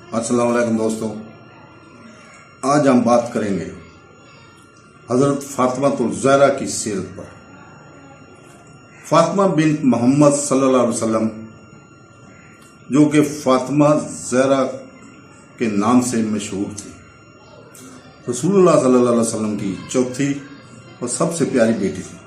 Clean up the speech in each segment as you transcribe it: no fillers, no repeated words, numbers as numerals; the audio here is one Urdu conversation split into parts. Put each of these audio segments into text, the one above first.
السلام علیکم دوستوں، آج ہم بات کریں گے حضرت فاطمہ الزہرا کی سیرت پر۔ فاطمہ بنت محمد صلی اللہ علیہ وسلم، جو کہ فاطمہ زہرا کے نام سے مشہور تھی، رسول اللہ صلی اللہ علیہ وسلم کی چوتھی اور سب سے پیاری بیٹی تھی۔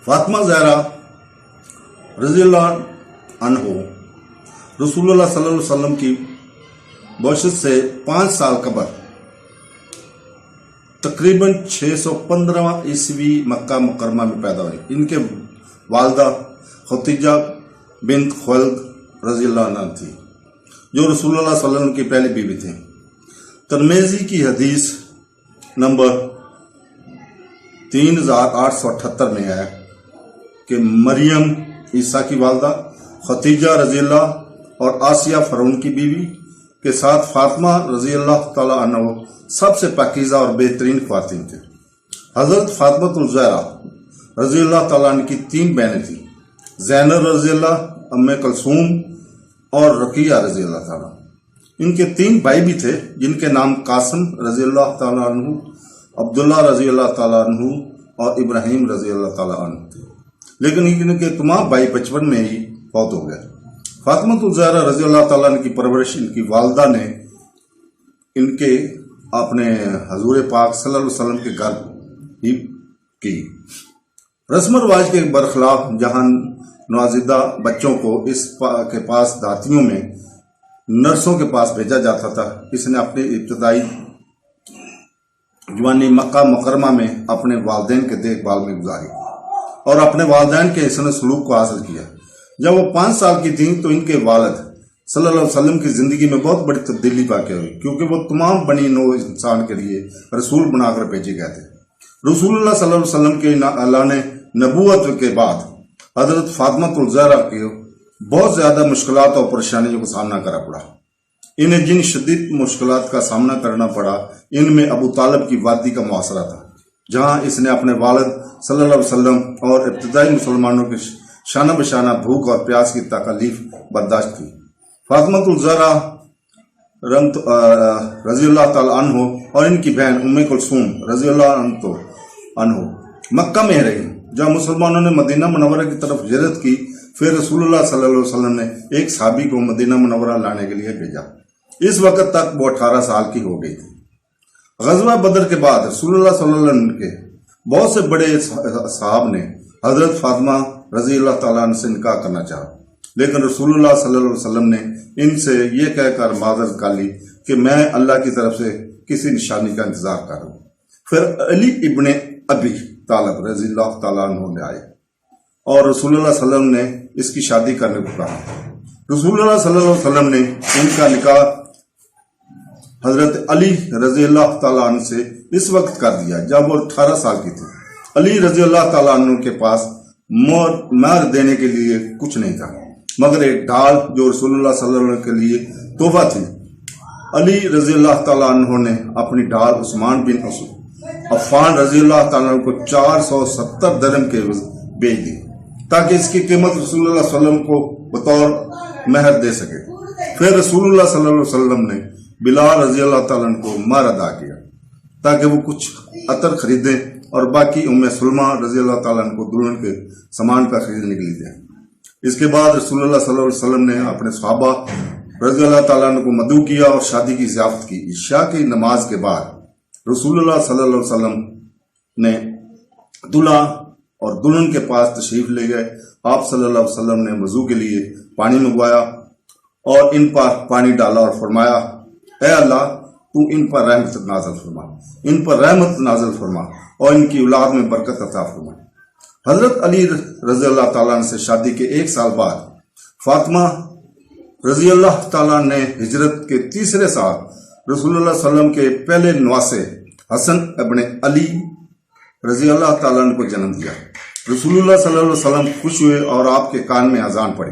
فاطمہ زہرا رضی اللہ عنہ رسول اللہ صلی اللہ علیہ وسلم کی بعثت سے 5 سال قبل تقریباً 615 عیسوی مکہ مکرمہ میں پیدا ہوئی۔ ان کے والدہ خدیجہ بنت خویلد رضی اللہ عنہ تھی، جو رسول اللہ صلی اللہ علیہ وسلم کی پہلی بیوی تھیں۔ ترمذی کی حدیث نمبر 3878 میں ہے کہ مریم عیسیٰ کی والدہ، خدیجہ رضی اللہ اور آسیہ فرعون کی بیوی کے ساتھ فاطمہ رضی اللہ تعالیٰ عنہ سب سے پاکیزہ اور بہترین خواتین تھے۔ حضرت فاطمہ الزہرا رضی اللہ تعالیٰ عنہ کی 3 بہنیں تھیں، زینب رضی اللہ، ام کلثوم اور رقیہ رضی اللہ تعالیٰ۔ ان کے 3 بھائی بھی تھے، جن کے نام قاسم رضی اللہ تعالیٰ عنہ، عبداللہ رضی اللہ تعالیٰ عنہ اور ابراہیم رضی اللہ تعالیٰ عنہ تھے، لیکن ان کے تمام بھائی بچپن میں ہی فوت ہو گئے۔ فاطمہ الزہرا رضی اللہ تعالیٰ عنہ کی پرورش ان کی والدہ نے ان کے اپنے حضور پاک صلی اللہ علیہ وسلم کے گھر ہی کی۔ رسم و رواج کے برخلاف جہاں نوزائیدہ بچوں کو اس کے پاس دھاتیوں میں نرسوں کے پاس بھیجا جاتا تھا، اس نے اپنی ابتدائی جوانی مکہ مکرمہ میں اپنے والدین کے دیکھ بھال میں گزاری اور اپنے والدین کے حسن سلوک کو حاصل کیا۔ جب وہ 5 سال کی تھیں تو ان کے والد صلی اللہ علیہ وسلم کی زندگی میں بہت بڑی تبدیلی واقع ہوئی، کیونکہ وہ تمام بنی نوع انسان کے لیے رسول بنا کر بھیجے گئے تھے۔ رسول اللہ صلی اللہ علیہ وسلم کے اعلان نبوت کے بعد حضرت فاطمہ الزہرا کو بہت زیادہ مشکلات اور پریشانیوں کا سامنا کرنا پڑا۔ انہیں جن شدید مشکلات کا سامنا کرنا پڑا، ان میں ابو طالب کی وادی کا محاصرہ تھا، جہاں اس نے اپنے والد صلی اللہ علیہ وسلم اور ابتدائی مسلمانوں کے شانہ بشانہ بھوک اور پیاس کی تکالیف برداشت کی۔ فاطمہ الزہرا رضی اللہ تعالیٰ عنہ اور ان کی بہن ام کلثوم رضی اللہ عنہ مکہ میں رہی۔ جب مسلمانوں نے مدینہ منورہ کی طرف ہجرت کی، پھر رسول اللہ صلی اللہ علیہ وسلم نے ایک صحابی کو مدینہ منورہ لانے کے لیے بھیجا۔ اس وقت تک وہ 18 سال کی ہو گئی تھی۔ غزوہ بدر کے بعد رسول اللہ صلی اللہ علیہ وسلم کے بہت سے بڑے صحاب نے حضرت فاطمہ رضی اللہ تعالیٰ عنہ سے نکاح کرنا چاہا، لیکن رسول اللہ صلی اللہ علیہ وسلم نے ان سے یہ کہہ کر معذرت کر لی کہ میں اللہ کی طرف سے کسی نشانی کا انتظار کر رہا ہوں۔ پھر علی ابن ابی طالب رضی اللہ تعالیٰ عنہ نے آئے اور رسول اللہ صلی اللہ علیہ وسلم نے اس کی شادی کرنے کو کہا۔ رسول اللہ صلی اللہ علیہ وسلم نے ان کا نکاح حضرت علی رضی اللہ تعالیٰ عنہ سے اس وقت کر دیا جب وہ 18 سال کی تھی۔ علی رضی اللہ تعالیٰ عنہ کے پاس مہر دینے کے لیے کچھ نہیں تھا مگر ایک ڈھال جو رسول اللہ صلی اللہ علیہ وسلم کے لیے تحفہ تھی۔ علی رضی اللہ تعالیٰ عنہ نے اپنی ڈھال عثمان بن عفان رضی اللہ تعالیٰ عنہ کو 470 درہم کے بیچ دی تاکہ اس کی قیمت رسول اللہ صلی اللہ علیہ وسلم کو بطور مہر دے سکے۔ پھر رسول اللہ صلی اللہ علیہ وسلم نے بلال رضی اللہ تعالیٰ عنہ کو مہر ادا کیا تاکہ وہ کچھ عطر خریدیں اور باقی ام سلمہ رضی اللہ تعالیٰ عنہ کو دلہن کے سامان کا خریدنے کے لیے دیں۔ اس کے بعد رسول اللہ صلی اللہ علیہ وسلم نے اپنے صحابہ رضی اللہ تعالیٰ عنہ کو مدعو کیا اور شادی کی ضیافت کی۔ عشاء کی نماز کے بعد رسول اللہ صلی اللہ علیہ وسلم نے دلہا اور دلہن کے پاس تشریف لے گئے۔ آپ صلی اللہ علیہ وسلم نے وضو کے لیے پانی منگوایا اور ان پر پانی ڈالا اور فرمایا، اے اللہ تو ان پر رحمت نازل فرما، ان پر رحمت نازل فرما اور ان کی اولاد میں برکت عطا فرما۔ حضرت علی رضی اللہ تعالیٰ عنہ سے شادی کے 1 سال بعد فاطمہ رضی اللہ تعالیٰ نے ہجرت کے 3 سال رسول اللہ صلی اللہ علیہ وسلم کے پہلے نواسے حسن ابن علی رضی اللہ تعالیٰ عنہ کو جنم دیا۔ رسول اللہ صلی اللہ علیہ وسلم خوش ہوئے اور آپ کے کان میں اذان پڑی۔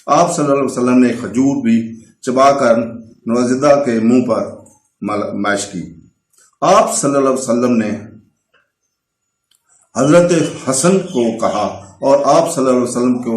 آپ صلی اللہ علیہ وسلم نے کھجور بھی چبا کر نوزائیدہ کے منہ پر مائش کی۔ آپ صلی اللہ علیہ وسلم نے حضرت حسن کو کہا اور آپ صلی اللہ علیہ وسلم کو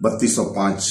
3205।